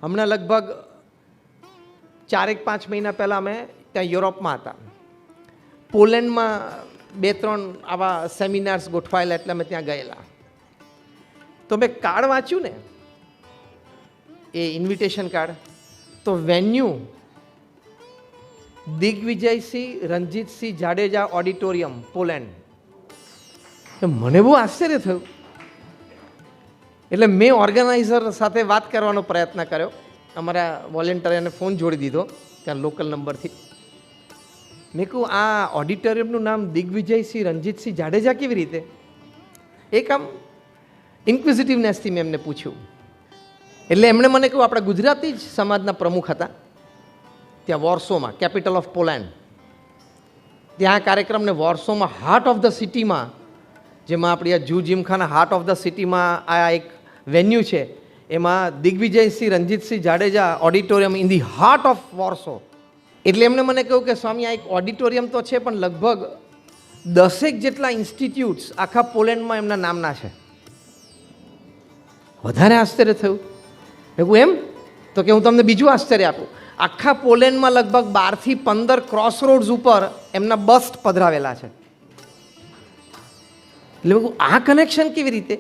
હમણાં લગભગ 4-5 મહિના પહેલાં અમે ત્યાં યુરોપમાં હતા. પોલેન્ડમાં 2-3 આવા સેમિનાર્સ ગોઠવાયેલા, એટલે અમે ત્યાં ગયેલા. તો મેં કાર્ડ વાંચ્યું ને, એ ઇન્વિટેશન કાર્ડ, તો venue Digvijaysinh Ranjitsinh Jadeja auditorium, Poland. મને બહુ આશ્ચર્ય થયું. એટલે મેં ઓર્ગેનાઇઝર સાથે વાત કરવાનો પ્રયત્ન કર્યો. અમારા વોલેન્ટરીને ફોન જોડી દીધો ત્યાં લોકલ નંબરથી. મેં કહું, આ ઓડિટોરિયમનું નામ દિગ્વિજયસિંહ રણજીતસિંહ જાડેજા કેવી રીતે? એક આમ ઇન્ક્વિઝિટિવનેસથી મેં એમને પૂછ્યું. એટલે એમણે મને કહ્યું, આપણા ગુજરાતી જ સમાજના પ્રમુખ હતા ત્યાં વોર્સોમાં, કેપિટલ ઓફ પોલેન્ડ. ત્યાં કાર્યક્રમને વોર્સોમાં હાર્ટ ઓફ ધ સિટીમાં, જેમાં આપણી આ જૂ જીમખાના હાર્ટ ઓફ ધ સિટીમાં આ એક વેન્યુ છે, એમાં Digvijaysinh Ranjitsinh Jadeja auditorium in the heart of Warsaw. એટલે એમણે મને કહ્યું કે સ્વામી, આ એક ઓડિટોરિયમ તો છે, પણ લગભગ 10 જેટલા ઇન્સ્ટિટ્યૂટ્સ આખા પોલેન્ડમાં એમના નામના છે. વધારે આશ્ચર્ય થયું. મેં કહ્યું, એમ? તો કે હું તમને બીજું આશ્ચર્ય આપું. આખા પોલેન્ડમાં લગભગ 12 થી 15 ક્રોસ રોડ્સ ઉપર એમના બસ્ટ પધરાવેલા છે. એટલે મેં કહું, આ કનેક્શન કેવી રીતે?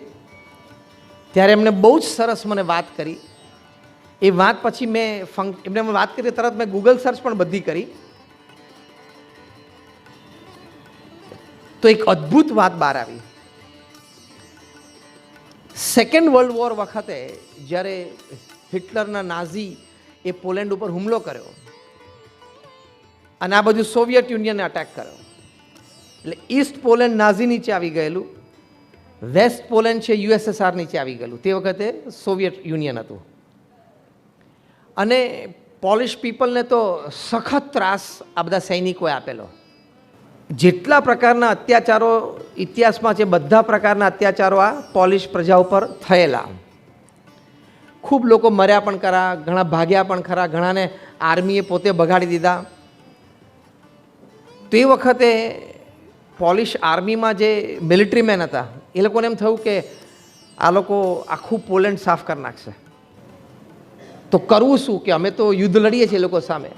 ત્યારે એમને બહુ જ સરસ મને વાત કરી. એ વાત પછી એમને વાત કરી, તરત મેં ગૂગલ સર્ચ પણ બધી કરી. તો એક અદ્ભુત વાત બહાર આવી. સેકન્ડ વર્લ્ડ વોર વખતે જ્યારે હિટલરના નાઝી એ પોલેન્ડ ઉપર હુમલો કર્યો અને આ બધું સોવિયત યુનિયને અટેક કર્યો, એટલે ઈસ્ટ પોલેન્ડ નાઝી નીચે આવી ગયેલું, વેસ્ટ પોલેન્ડ છે યુએસએસઆર નીચે આવી ગયેલું. તે વખતે સોવિયત યુનિયન હતું. અને પોલિશ પીપલને તો સખત ત્રાસ આ બધા સૈનિકોએ આપેલો. જેટલા પ્રકારના અત્યાચારો ઇતિહાસમાં છે, બધા પ્રકારના અત્યાચારો આ પોલિશ પ્રજા ઉપર થયેલા. ખૂબ લોકો મર્યા પણ ખરા, ઘણા ભાગ્યા પણ ખરા, ઘણાને આર્મીએ પોતે ભગાડી દીધા. તે વખતે પોલિશ આર્મીમાં જે મિલિટરી મેન હતા, એ લોકોને એમ થયું કે આ લોકો આખું પોલેન્ડ સાફ કરી નાખશે. તો કરવું શું? કે અમે તો યુદ્ધ લડીએ છીએ એ લોકો સામે.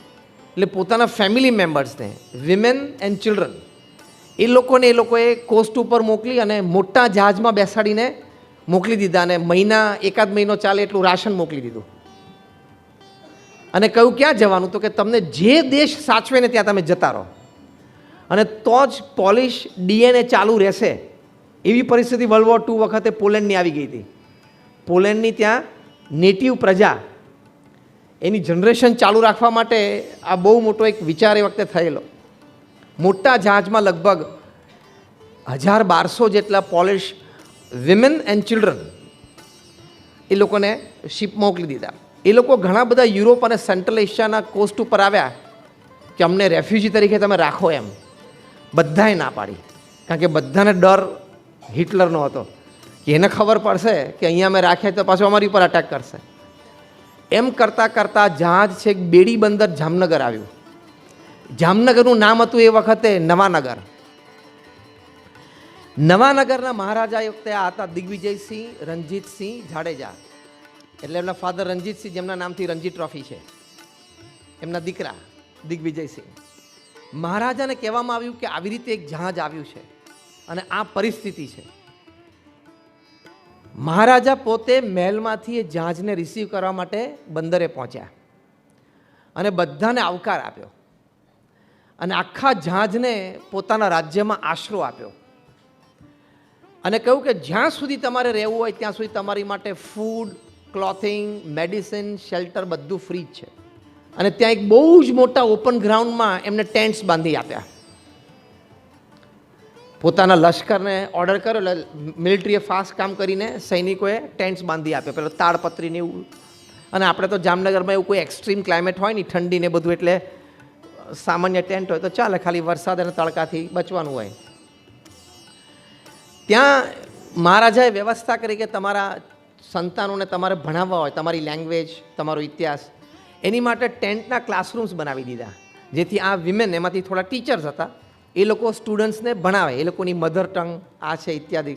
એટલે પોતાના ફેમિલી મેમ્બર્સને, વિમેન એન્ડ ચિલ્ડ્રન, એ લોકોએ કોસ્ટ ઉપર મોકલી અને મોટા જહાજમાં બેસાડીને મોકલી દીધા. અને એકાદ મહિનો ચાલે એટલું રાશન મોકલી દીધું. અને કહ્યું, ક્યાં જવાનું? તો કે તમને જે દેશ સાચવે ને ત્યાં તમે જતા રહો, અને તો જ પોલિશ ડીએનએ ચાલુ રહેશે. એવી પરિસ્થિતિ વર્લ્ડ વોર 2 વખતે પોલેન્ડની આવી ગઈ હતી. પોલેન્ડની ત્યાં નેટિવ પ્રજા એની જનરેશન ચાલુ રાખવા માટે આ બહુ મોટો એક વિચાર એ વખતે થયેલો. મોટા જહાજમાં લગભગ 1200 જેટલા પોલિશ વિમેન એન્ડ ચિલ્ડ્રન એ લોકોને શિપ મોકલી દીધા. એ લોકો ઘણા બધા યુરોપ અને સેન્ટ્રલ એશિયાના કોસ્ટ ઉપર આવ્યા કે અમને રેફ્યુજી તરીકે તમે રાખો એમ. બધાએ ના પાડી, કારણ કે બધાને ડર હિટલરનો હતો કે એને ખબર પડશે કે અહીંયા અમે રાખીએ તો પાછું અમારી ઉપર અટેક કરશે. એમ કરતાં કરતાં જહાજ છે બેડી બંદર જામનગર આવ્યું. જામનગરનું નામ હતું એ વખતે નવાનગર. નવાનગરના મહારાજા એ વખતે આ હતા દિગ્વિજયસિંહ રણજીતસિંહ જાડેજા. એટલે એમના ફાધર રણજીતસિંહ, જેમના નામથી રણજી ટ્રોફી છે, એમના દીકરા દિગ્વિજયસિંહ. મહારાજાને કહેવામાં આવ્યું કે આવી રીતે એક જહાજ આવ્યું છે અને આ પરિસ્થિતિ છે. મહારાજા પોતે મહેલમાંથી એ જહાજને રિસીવ કરવા માટે બંદરે પહોંચ્યા અને બધાને આવકાર આપ્યો અને આખા જહાજને પોતાના રાજ્યમાં આશરો આપ્યો અને કહ્યું કે જ્યાં સુધી તમારે રહેવું હોય ત્યાં સુધી તમારી માટે ફૂડ, ક્લોથિંગ, મેડિસિન, શેલ્ટર બધું ફ્રી જ છે. અને ત્યાં એક બહુ જ મોટા ઓપન ગ્રાઉન્ડમાં એમને ટેન્ટ્સ બાંધી આપ્યા. પોતાના લશ્કરને ઓર્ડર કર્યો, એટલે મિલિટરીએ ફાસ્ટ કામ કરીને સૈનિકોએ ટેન્ટ્સ બાંધી આપ્યા, પેલો તાડપત્રીને એવું. અને આપણે તો જામનગરમાં એવું કોઈ એક્સ્ટ્રીમ ક્લાઇમેટ હોય નહીં, ઠંડી ને બધું, એટલે સામાન્ય ટેન્ટ હોય તો ચાલે, ખાલી વરસાદ અને તડકાથી બચવાનું હોય. ત્યાં મહારાજાએ વ્યવસ્થા કરી કે તમારા સંતાનોને તમારે ભણાવવા હોય, તમારી લેંગ્વેજ, તમારો ઇતિહાસ, એની માટે ટેન્ટના ક્લાસરૂમ્સ બનાવી દીધા, જેથી આ વિમેન, એમાંથી થોડા ટીચર્સ હતા, એ લોકો સ્ટુડન્ટ્સને ભણાવે, એ લોકોની મધર ટંગ આ છે ઇત્યાદિ.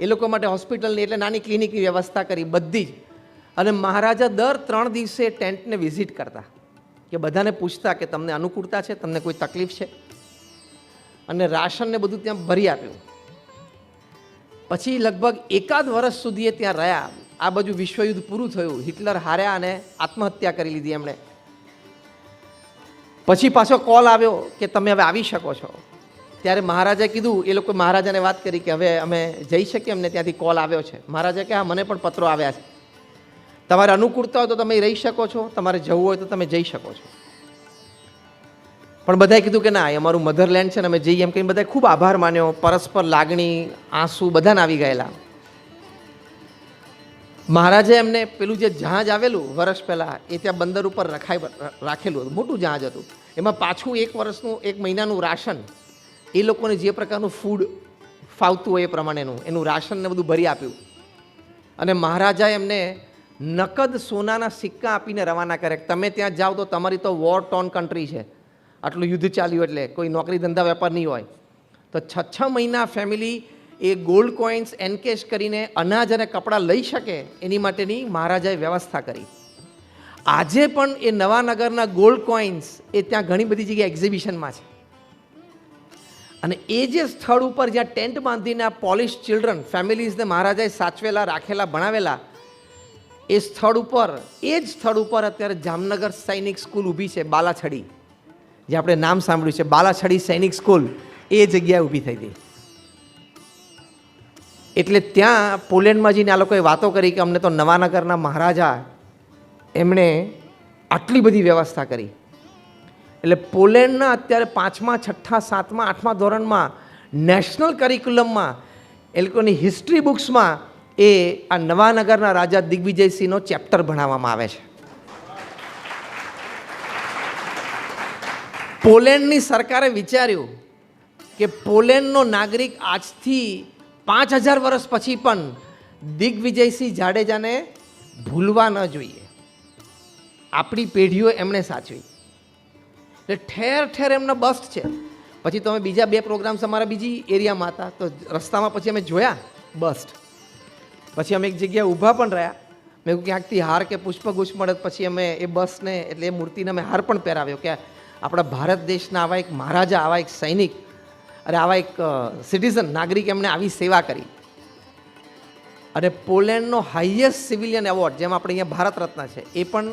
એ લોકો માટે હોસ્પિટલની એટલે નાની ક્લિનિકની વ્યવસ્થા કરી બધી જ. અને મહારાજા દર 3 દિવસે ટેન્ટને વિઝિટ કરતા, કે બધાને પૂછતા કે તમને અનુકૂળતા છે, તમને કોઈ તકલીફ છે, અને રાશનને બધું ત્યાં ભરી આપ્યું. પછી લગભગ 1 વર્ષ સુધી એ ત્યાં રહ્યા. આ બાજુ વિશ્વયુદ્ધ પૂરું થયું, હિટલર હાર્યા અને આત્મહત્યા કરી લીધી એમણે. પછી પાછો કોલ આવ્યો કે તમે હવે આવી શકો છો. ત્યારે મહારાજાએ કીધું, એ લોકો મહારાજાને વાત કરી કે હવે અમે જઈ શકીએ, અમને ત્યાંથી કોલ આવ્યો છે. મહારાજા કે હા, મને પણ પત્રો આવ્યા છે, તમારે અનુકૂળતા હોય તો તમે રહી શકો છો, તમારે જવું હોય તો તમે જઈ શકો છો. પણ બધાએ કીધું કે ના, એ અમારું મધરલેન્ડ છે ને, અમે જઈએ એમ કહીને બધાએ ખૂબ આભાર માન્યો. પરસ્પર લાગણી, આંસુ બધાને આવી ગયેલા. મહારાજે એમને પેલું જે જહાજ આવેલું વર્ષ પહેલાં, એ ત્યાં બંદર ઉપર રાખેલું હતું, મોટું જહાજ હતું. એમાં પાછું 1 વર્ષનું 1 મહિનાનું રાશન, એ લોકોને જે પ્રકારનું ફૂડ ફાવતું હોય એ પ્રમાણેનું એનું રાશનને બધું ભરી આપ્યું. અને મહારાજાએ એમને નકદ સોનાના સિક્કા આપીને રવાના કરે. તમે ત્યાં જાઓ તો તમારી તો વોર ટોન કન્ટ્રી છે, આટલું યુદ્ધ ચાલ્યું એટલે કોઈ નોકરી ધંધા વેપાર નહીં હોય, તો 6 મહિના ફેમિલી એ ગોલ્ડ કોઇન્સ એનકેશ કરીને અનાજ અને કપડાં લઈ શકે એની માટેની મહારાજાએ વ્યવસ્થા કરી. આજે પણ એ નવાનગરના ગોલ્ડ કોઇન્સ એ ત્યાં ઘણી બધી જગ્યાએ એક્ઝિબિશનમાં છે. અને એ જે સ્થળ ઉપર જ્યાં ટેન્ટ બાંધીને આ પોલિશ ચિલ્ડ્રન ફેમિલીઝને મહારાજાએ સાચવેલા, રાખેલા, ભણાવેલા, એ સ્થળ ઉપર, એ જ સ્થળ ઉપર અત્યારે જામનગર સૈનિક સ્કૂલ ઊભી છે, બાલાછડી, જે આપણે નામ સાંભળ્યું છે, બાલાછડી સૈનિક સ્કૂલ, એ જગ્યાએ ઊભી થઈ હતી. એટલે ત્યાં પોલેન્ડમાં જઈને આ લોકોએ વાતો કરી કે અમને તો નવાનગરના મહારાજા એમણે આટલી બધી વ્યવસ્થા કરી. એટલે પોલેન્ડના અત્યારે 5મા, 6ઠા, 7મા, 8મા ધોરણમાં નેશનલ કરિક્યુલમમાં એ લોકોની હિસ્ટ્રી બુક્સમાં એ આ નવાનગરના રાજા દિગ્વિજયસિંહનો ચેપ્ટર ભણાવવામાં આવે છે. પોલેન્ડની સરકારે વિચાર્યું કે પોલેન્ડનો નાગરિક આજથી 5000 વર્ષ પછી પણ દિગ્વિજયસિંહ જાડેજાને ભૂલવા ન જોઈએ. આપણી પેઢીઓ એમણે સાચવી. એટલે ઠેર ઠેર એમના બસ્ટ છે. પછી તો અમે બીજા 2 પ્રોગ્રામ્સ અમારા બીજી એરિયામાં હતા, તો રસ્તામાં પછી અમે જોયા બસ્ટ. પછી અમે એક જગ્યાએ ઊભા પણ રહ્યા. મેં કહ્યું ક્યાંકથી હાર કે પુષ્પગુચ્છ મળે, પછી અમે એ બસને, એટલે એ મૂર્તિને અમે હાર પણ પહેરાવ્યો કે આપણા ભારત દેશના આવા એક મહારાજા, આવા એક સૈનિક, અરે આવા એક સિટીઝન, નાગરિક, એમણે આવી સેવા કરી. અને પોલેન્ડનો હાઈએસ્ટ સિવિલિયન એવોર્ડ, જેમ આપણે અહીંયા ભારત રત્ન છે, એ પણ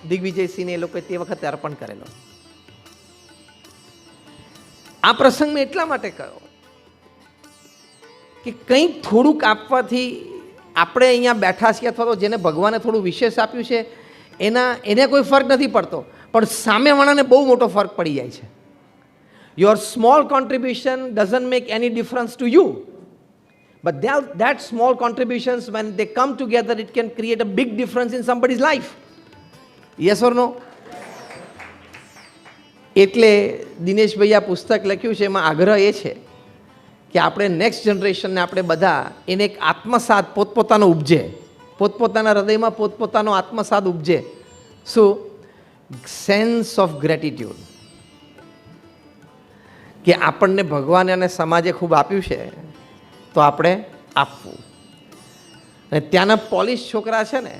દિગ્વિજયસિંહને એ લોકોએ તે વખતે અર્પણ કરેલો. આ પ્રસંગ મેં એટલા માટે કહ્યો કે કંઈક થોડુંક આપવાથી આપણે અહીંયા બેઠા છીએ, અથવા તો જેને ભગવાને થોડું વિશેષ આપ્યું છે એને કોઈ ફરક નથી પડતો, પણ સામેવાળાને બહુ મોટો ફરક પડી જાય છે. Your small contribution doesn't make any difference to you, but that small contributions, when they come together, it can create a big difference in somebody's life. Yes or no? એટલે દિનેશભાઈ આ પુસ્તક લખ્યું છે, એમાં આગ્રહ એ છે કે આપણે નેક્સ્ટ જનરેશનને, આપણે બધા એને એક આત્મસાદ પોતપોતાનો ઉપજે, પોતપોતાના હૃદયમાં પોતપોતાનો આત્મસાદ ઉપજે. શું? સેન્સ ઓફ ગ્રેટિટ્યૂડ, કે આપણને ભગવાને અને સમાજે ખૂબ આપ્યું છે, તો આપણે આપવું. અને ત્યાંના પોલિશ છોકરા છે ને,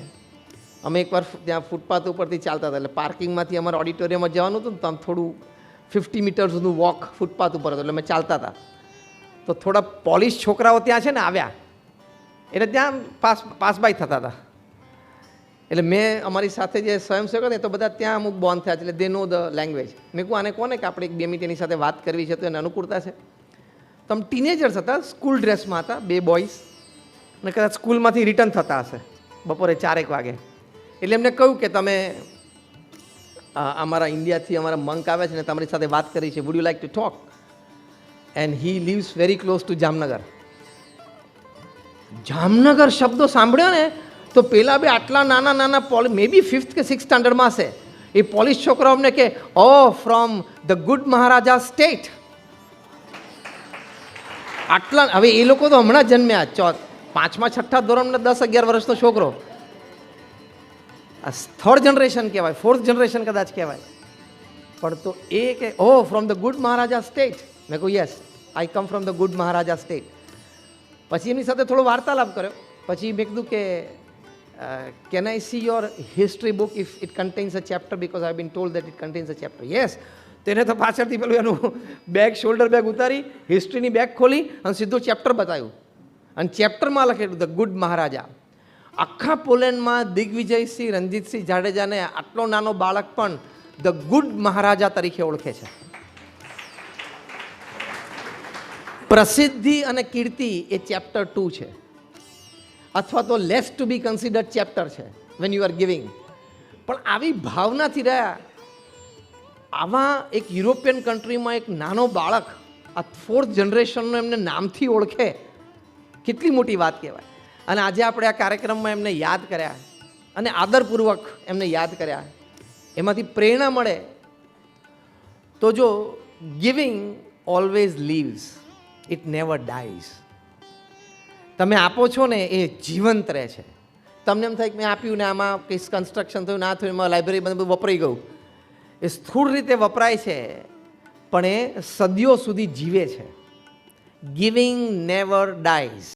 અમે એકવાર ત્યાં ફૂટપાથ ઉપરથી ચાલતા હતા, એટલે પાર્કિંગમાંથી અમારે ઓડિટોરિયમમાં જવાનું હતું ને, તો આમ થોડું 50 મીટર્સનું વોક ફૂટપાથ ઉપર હતું, એટલે અમે ચાલતા હતા. તો થોડા પોલિશ છોકરાઓ ત્યાં છે ને આવ્યા, એટલે ત્યાં પાસ બાય થતા હતા. એટલે મેં અમારી સાથે જે સ્વયંસેવક હતા, તો બધા ત્યાં અમુક બોન્ડ થયા છે, એટલે દે નો ધ લેંગ્વેજ. મેં કહું આને કોને કે આપણે 1-2 મિનિટ એની સાથે વાત કરવી છે, તો એને અનુકૂળતા છે. તો આમ ટીનેજર્સ હતા, સ્કૂલ ડ્રેસમાં હતા, 2 બોયઝ, અને કદાચ સ્કૂલમાંથી રિટર્ન થતા હશે બપોરે 4-1 વાગે. એટલે એમને કહ્યું કે તમે અમારા ઇન્ડિયાથી અમારા મંક આવે છે ને, તમારી સાથે વાત કરી છે, would you like to talk? And he lives very close to Jamnagar. Jamnagar શબ્દો સાંભળ્યો ને, તો પેલા બે આટલા નાના નાના મે બી 5th કે 6th સ્ટાન્ડર્ડમાં હશે, એ પોલિશ છોકરાઓ અમને કે oh from the good maharaja state. આટલા, હવે એ લોકો તો હમણાં જન્મ્યા, 5મા 6ઠા ધોરણના 10-11 વર્ષનો છોકરો, આ 3rd જનરેશન કહેવાય, 4th જનરેશન કદાચ કહેવાય. પણ તો એ કે oh from the good maharaja state. મેં કહું yes, I come from the good maharaja state. પછી એમની સાથે થોડો વાર્તાલાપ કર્યો. પછી મેં કીધું કે can I see your history book if it contains a chapter because I been told that it contains a chapter. Yes. તેને તો પાછળથી પેલું એનું બેગ, શોલ્ડર બેગ ઉતારી, હિસ્ટ્રીની બેગ ખોલી અને સીધું ચેપ્ટર બતાવ્યું. અને ચેપ્ટરમાં લખેલું ધ ગુડ મહારાજા. આખા પોલેન્ડમાં દિગ્વિજયસિંહ રણજીતસિંહ જાડેજાને આટલો નાનો બાળક પણ ધ ગુડ મહારાજા તરીકે ઓળખે છે. પ્રસિદ્ધિ અને કીર્તિ એ ચેપ્ટર 2 છે, અથવા તો લેસ ટુ બી કન્સિડર્ડ ચેપ્ટર છે વેન યુ આર ગિવિંગ. પણ આવી ભાવનાથી રહ્યા, આવા એક યુરોપિયન કન્ટ્રીમાં એક નાનો બાળક આ 4th જનરેશનનો એમને નામથી ઓળખે, કેટલી મોટી વાત કહેવાય. અને આજે આપણે આ કાર્યક્રમમાં એમને યાદ કર્યા અને આદરપૂર્વક એમને યાદ કર્યા, એમાંથી પ્રેરણા મળે. તો જો giving always leaves, it never dyes. તમે આપો છો ને એ જીવંત રહે છે. તમને એમ થાય કે મેં આપ્યું ને આમાં કંઈ કન્સ્ટ્રક્શન થયું, ના થયું, એમાં લાઇબ્રેરી બધું વપરાઈ ગયું. એ સ્થૂળ રીતે વપરાય છે પણ એ સદીઓ સુધી જીવે છે. Giving never dyes.